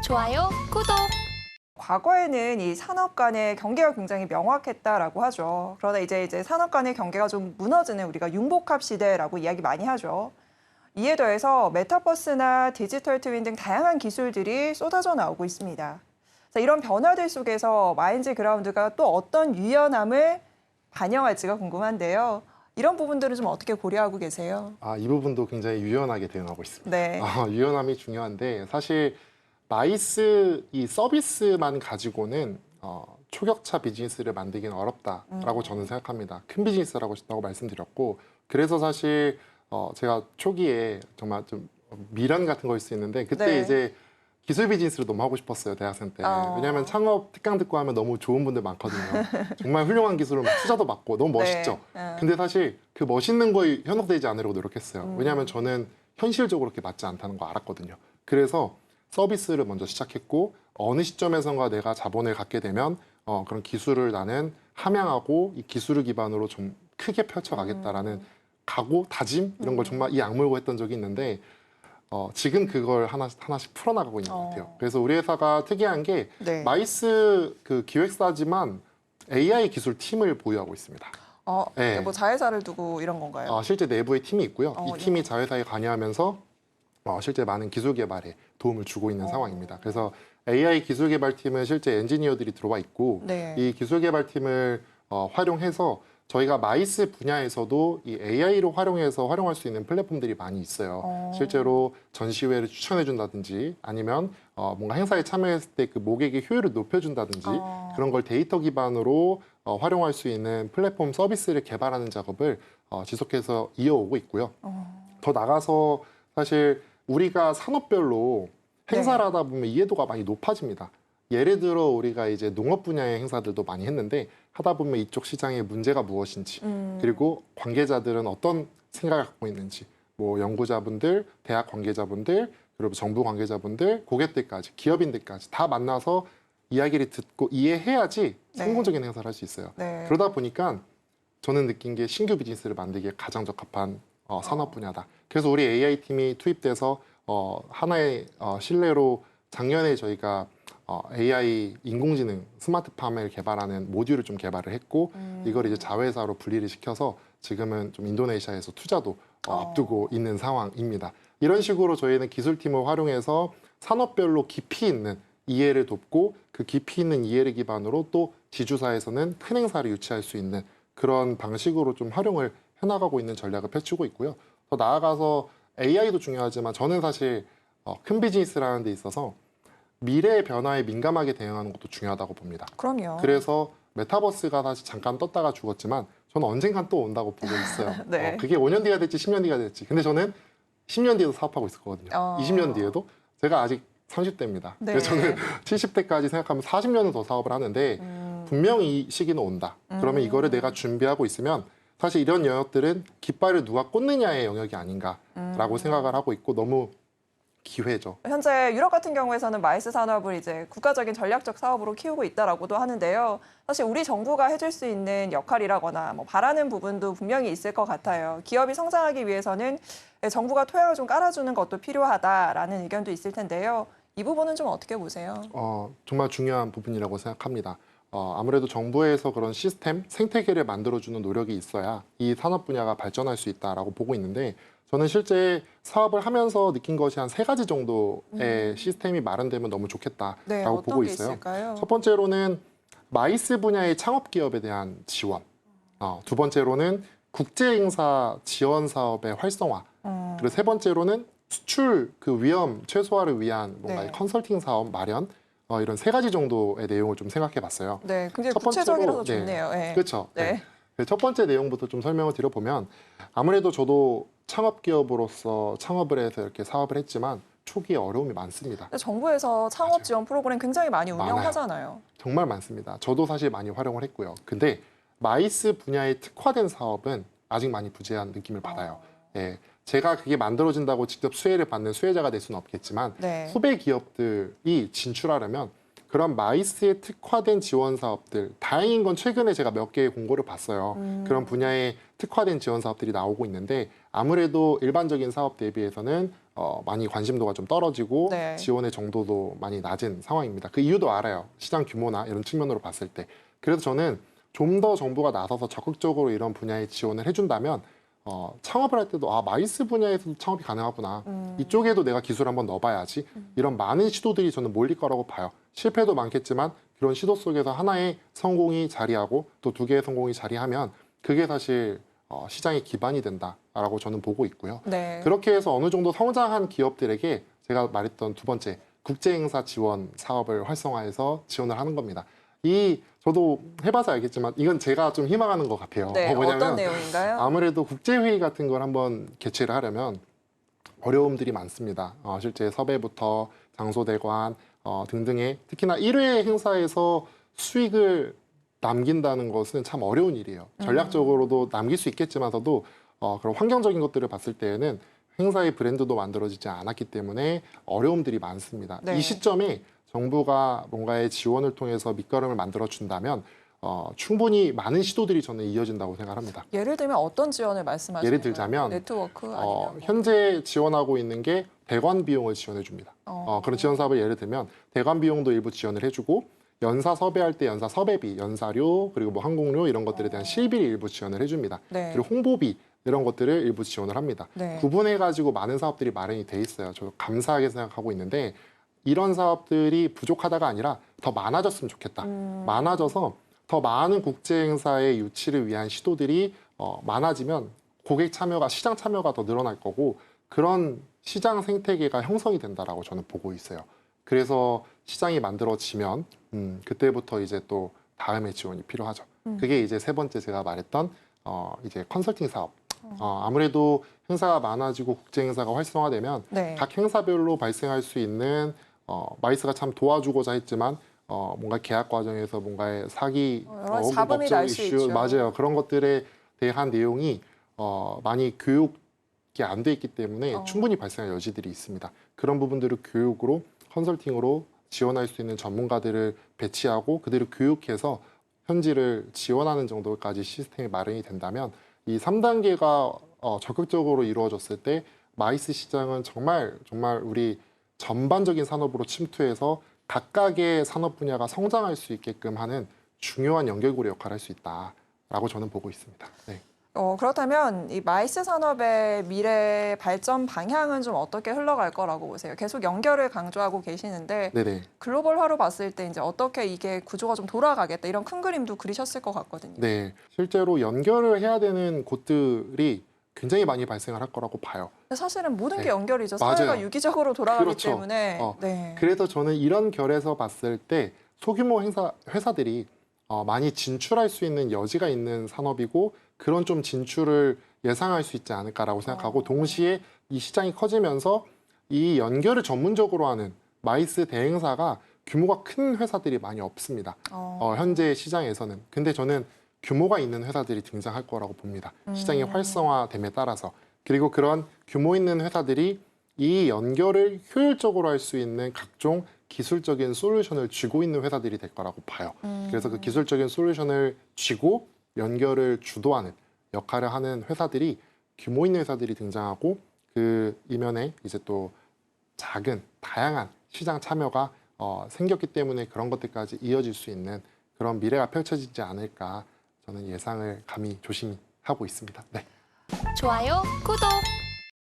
좋아요, 구독! 과거에는 이 산업 간의 경계가 굉장히 명확했다라고 하죠. 그러다 이제 산업 간의 경계가 좀 무너지는 우리가 융복합 시대라고 이야기 많이 하죠. 이에 더해서 메타버스나 디지털 트윈 등 다양한 기술들이 쏟아져 나오고 있습니다. 자, 이런 변화들 속에서 마인즈 그라운드가 또 어떤 유연함을 반영할지가 궁금한데요. 이런 부분들은 좀 어떻게 고려하고 계세요? 이 부분도 굉장히 유연하게 대응하고 있습니다. 네. 유연함이 중요한데 사실 마이스 이 서비스만 가지고는 초격차 비즈니스를 만들기는 어렵다라고 저는 생각합니다. 큰 비즈니스라고 말씀드렸고 그래서 사실 제가 초기에 정말 좀 미련 같은 거일 수 있는데 그때 네. 이제 기술 비즈니스를 너무 하고 싶었어요, 대학생 때. 왜냐하면 창업 특강 듣고 하면 너무 좋은 분들 많거든요. 정말 훌륭한 기술을 막 투자도 받고 너무 멋있죠. 네. 근데 사실 그 멋있는 거에 현혹되지 않으려고 노력했어요. 왜냐하면 저는 현실적으로 그렇게 맞지 않다는 거 알았거든요. 그래서 서비스를 먼저 시작했고 어느 시점에선가 내가 자본을 갖게 되면 그런 기술을 나는 함양하고 이 기술을 기반으로 좀 크게 펼쳐가겠다라는 각오, 다짐 이런 걸 정말 이 악물고 했던 적이 있는데 지금 그걸 하나씩 풀어나가고 있는 것 같아요. 그래서 우리 회사가 특이한 게 네. 마이스 그 기획사지만 AI 기술 팀을 보유하고 있습니다. 네. 뭐 자회사를 두고 이런 건가요? 실제 내부에 팀이 있고요. 이 네. 팀이 자회사에 관여하면서 실제 많은 기술 개발에 도움을 주고 있는 상황입니다. 그래서 AI 기술 개발팀은 실제 엔지니어들이 들어와 있고 네. 이 기술 개발팀을 활용해서 저희가 마이스 분야에서도 이 AI로 활용할 수 있는 플랫폼들이 많이 있어요. 실제로 전시회를 추천해 준다든지 아니면 뭔가 행사에 참여했을 때 그 모객의 효율을 높여준다든지 그런 걸 데이터 기반으로 활용할 수 있는 플랫폼 서비스를 개발하는 작업을 지속해서 이어오고 있고요. 더 나가서 사실 우리가 산업별로 행사를 하다 보면 이해도가 많이 높아집니다. 예를 들어 우리가 이제 농업 분야의 행사들도 많이 했는데 하다 보면 이쪽 시장의 문제가 무엇인지 그리고 관계자들은 어떤 생각을 갖고 있는지 뭐 연구자분들, 대학 관계자분들, 그리고 정부 관계자분들, 고객들까지 기업인들까지 다 만나서 이야기를 듣고 이해해야지 성공적인 행사를 할 수 있어요. 네. 그러다 보니까 저는 느낀 게 신규 비즈니스를 만들기에 가장 적합한 산업 분야다. 그래서 우리 AI 팀이 투입돼서 하나의 신뢰로 작년에 저희가 AI 인공지능 스마트팜을 개발하는 모듈을 좀 개발을 했고 이걸 이제 자회사로 분리를 시켜서 지금은 좀 인도네시아에서 투자도 앞두고 있는 상황입니다. 이런 식으로 저희는 기술팀을 활용해서 산업별로 깊이 있는 이해를 돕고 그 깊이 있는 이해를 기반으로 또 지주사에서는 큰 행사를 유치할 수 있는 그런 방식으로 좀 활용을 해나가고 있는 전략을 펼치고 있고요. 더 나아가서 AI도 중요하지만 저는 사실 큰 비즈니스라는 데 있어서 미래의 변화에 민감하게 대응하는 것도 중요하다고 봅니다. 그럼요. 그래서 메타버스가 사실 잠깐 떴다가 죽었지만 저는 언젠간 또 온다고 보고 있어요. 네. 그게 5년 뒤가 될지 10년 뒤가 될지. 근데 저는 10년 뒤에도 사업하고 있을 거거든요. 20년 뒤에도. 제가 아직 30대입니다. 네. 그래서 저는 70대까지 생각하면 40년은 더 사업을 하는데 분명히 이 시기는 온다. 그러면 이거를 내가 준비하고 있으면 사실 이런 영역들은 깃발을 누가 꽂느냐의 영역이 아닌가라고 생각을 하고 있고 너무 기회죠. 현재 유럽 같은 경우에서는 마이스 산업을 이제 국가적인 전략적 사업으로 키우고 있다라고도 하는데요. 사실 우리 정부가 해줄 수 있는 역할이라거나 뭐 바라는 부분도 분명히 있을 것 같아요. 기업이 성장하기 위해서는 정부가 토양을 좀 깔아주는 것도 필요하다라는 의견도 있을 텐데요. 이 부분은 좀 어떻게 보세요? 정말 중요한 부분이라고 생각합니다. 아무래도 정부에서 그런 시스템, 생태계를 만들어주는 노력이 있어야 이 산업 분야가 발전할 수 있다라고 보고 있는데 저는 실제 사업을 하면서 느낀 것이 한 3가지 정도의 시스템이 마련되면 너무 좋겠다라고 네, 보고 게 있어요. 있을까요? 첫 번째로는 마이스 분야의 창업 기업에 대한 지원. 두 번째로는 국제 행사 지원 사업의 활성화. 그리고 세 번째로는 수출 그 위험 최소화를 위한 뭔가 네. 컨설팅 사업 마련. 이런 3가지 정도의 내용을 좀 생각해 봤어요. 네, 굉장히 첫 번째로, 구체적이라서 좋네요. 네. 그렇죠. 네. 첫 번째 내용부터 좀 설명을 드려보면 아무래도 저도 창업 기업으로서 창업을 해서 이렇게 사업을 했지만 초기에 어려움이 많습니다. 근데 정부에서 창업 맞아요. 지원 프로그램 굉장히 많이 많아요. 운영하잖아요. 정말 많습니다. 저도 사실 많이 활용을 했고요. 근데 마이스 분야에 특화된 사업은 아직 많이 부재한 느낌을 받아요. 제가 그게 만들어진다고 직접 수혜를 받는 수혜자가 될 수는 없겠지만 네. 후배 기업들이 진출하려면 그런 마이스에 특화된 지원 사업들, 다행인 건 최근에 제가 몇 개의 공고를 봤어요. 그런 분야에 특화된 지원 사업들이 나오고 있는데 아무래도 일반적인 사업 대비해서는 많이 관심도가 좀 떨어지고 네. 지원의 정도도 많이 낮은 상황입니다. 그 이유도 알아요. 시장 규모나 이런 측면으로 봤을 때. 그래서 저는 좀 더 정부가 나서서 적극적으로 이런 분야에 지원을 해준다면 창업을 할 때도 마이스 분야에서도 창업이 가능하구나. 이쪽에도 내가 기술 한번 넣어봐야지. 이런 많은 시도들이 저는 몰릴 거라고 봐요. 실패도 많겠지만 그런 시도 속에서 하나의 성공이 자리하고 또 두 개의 성공이 자리하면 그게 사실 시장의 기반이 된다라고 저는 보고 있고요. 네. 그렇게 해서 어느 정도 성장한 기업들에게 제가 말했던 두 번째 국제행사 지원 사업을 활성화해서 지원을 하는 겁니다. 저도 해봐서 알겠지만 이건 제가 좀 희망하는 것 같아요. 네. 뭐냐면 어떤 내용인가요? 아무래도 국제회의 같은 걸 한번 개최를 하려면 어려움들이 많습니다. 실제 섭외부터 장소 대관 등등의 특히나 1회 행사에서 수익을 남긴다는 것은 참 어려운 일이에요. 전략적으로도 남길 수 있겠지만서도 그런 환경적인 것들을 봤을 때에는 행사의 브랜드도 만들어지지 않았기 때문에 어려움들이 많습니다. 네. 이 시점에 정부가 뭔가의 지원을 통해서 밑거름을 만들어 준다면 충분히 많은 시도들이 저는 이어진다고 생각합니다. 예를 들면 어떤 지원을 말씀하시는 예를 들자면, 네트워크 아니면 뭐. 현재 지원하고 있는 게 대관 비용을 지원해 줍니다. 그런 지원 사업을 예를 들면 대관 비용도 일부 지원을 해주고 연사 섭외할 때 연사 섭외비, 연사료 그리고 뭐 항공료 이런 것들에 대한 실비를 일부 지원을 해줍니다. 네. 그리고 홍보비 이런 것들을 일부 지원을 합니다. 네. 구분해가지고 많은 사업들이 마련이 돼 있어요. 저도 감사하게 생각하고 있는데 이런 사업들이 부족하다가 아니라 더 많아졌으면 좋겠다. 많아져서 더 많은 국제 행사의 유치를 위한 시도들이 많아지면 고객 참여가 시장 참여가 더 늘어날 거고 그런 시장 생태계가 형성이 된다라고 저는 보고 있어요. 그래서 시장이 만들어지면 그때부터 이제 또 다음에 지원이 필요하죠. 그게 이제 세 번째 제가 말했던 이제 컨설팅 사업. 아무래도 행사가 많아지고 국제 행사가 활성화되면 네. 각 행사별로 발생할 수 있는 마이스가 참 도와주고자 했지만 뭔가 계약 과정에서 뭔가의 사기, 여러 잡음이 날 수 있죠. 맞아요. 그런 것들에 대한 내용이 많이 교육이 안 돼 있기 때문에 충분히 발생할 여지들이 있습니다. 그런 부분들을 교육으로 컨설팅으로 지원할 수 있는 전문가들을 배치하고 그들을 교육해서 현지를 지원하는 정도까지 시스템이 마련이 된다면 이 3단계가 적극적으로 이루어졌을 때 마이스 시장은 정말 우리 전반적인 산업으로 침투해서 각각의 산업 분야가 성장할 수 있게끔 하는 중요한 연결고리 역할을 할 수 있다라고 저는 보고 있습니다. 네. 그렇다면 이 마이스 산업의 미래 발전 방향은 좀 어떻게 흘러갈 거라고 보세요? 계속 연결을 강조하고 계시는데 네네. 글로벌화로 봤을 때 이제 어떻게 이게 구조가 좀 돌아가겠다 이런 큰 그림도 그리셨을 것 같거든요. 네. 실제로 연결을 해야 되는 곳들이 굉장히 많이 발생을 할 거라고 봐요. 근데 사실은 모든 게 네. 연결이죠. 맞아요. 사회가 유기적으로 돌아가기 그렇죠. 때문에. 네. 그래서 저는 이런 결에서 봤을 때 소규모 회사들이 많이 진출할 수 있는 여지가 있는 산업이고 그런 좀 진출을 예상할 수 있지 않을까라고 생각하고 동시에 이 시장이 커지면서 이 연결을 전문적으로 하는 마이스 대행사가 규모가 큰 회사들이 많이 없습니다. 현재 시장에서는. 근데 저는 규모가 있는 회사들이 등장할 거라고 봅니다. 시장의 활성화됨에 따라서. 그리고 그런 규모 있는 회사들이 이 연결을 효율적으로 할 수 있는 각종 기술적인 솔루션을 쥐고 있는 회사들이 될 거라고 봐요. 그래서 그 기술적인 솔루션을 쥐고 연결을 주도하는 역할을 하는 회사들이 규모 있는 회사들이 등장하고 그 이면에 이제 또 작은 다양한 시장 참여가 생겼기 때문에 그런 것들까지 이어질 수 있는 그런 미래가 펼쳐지지 않을까 저는 예상을 감히 조심히 하고 있습니다. 네. 좋아요, 구독!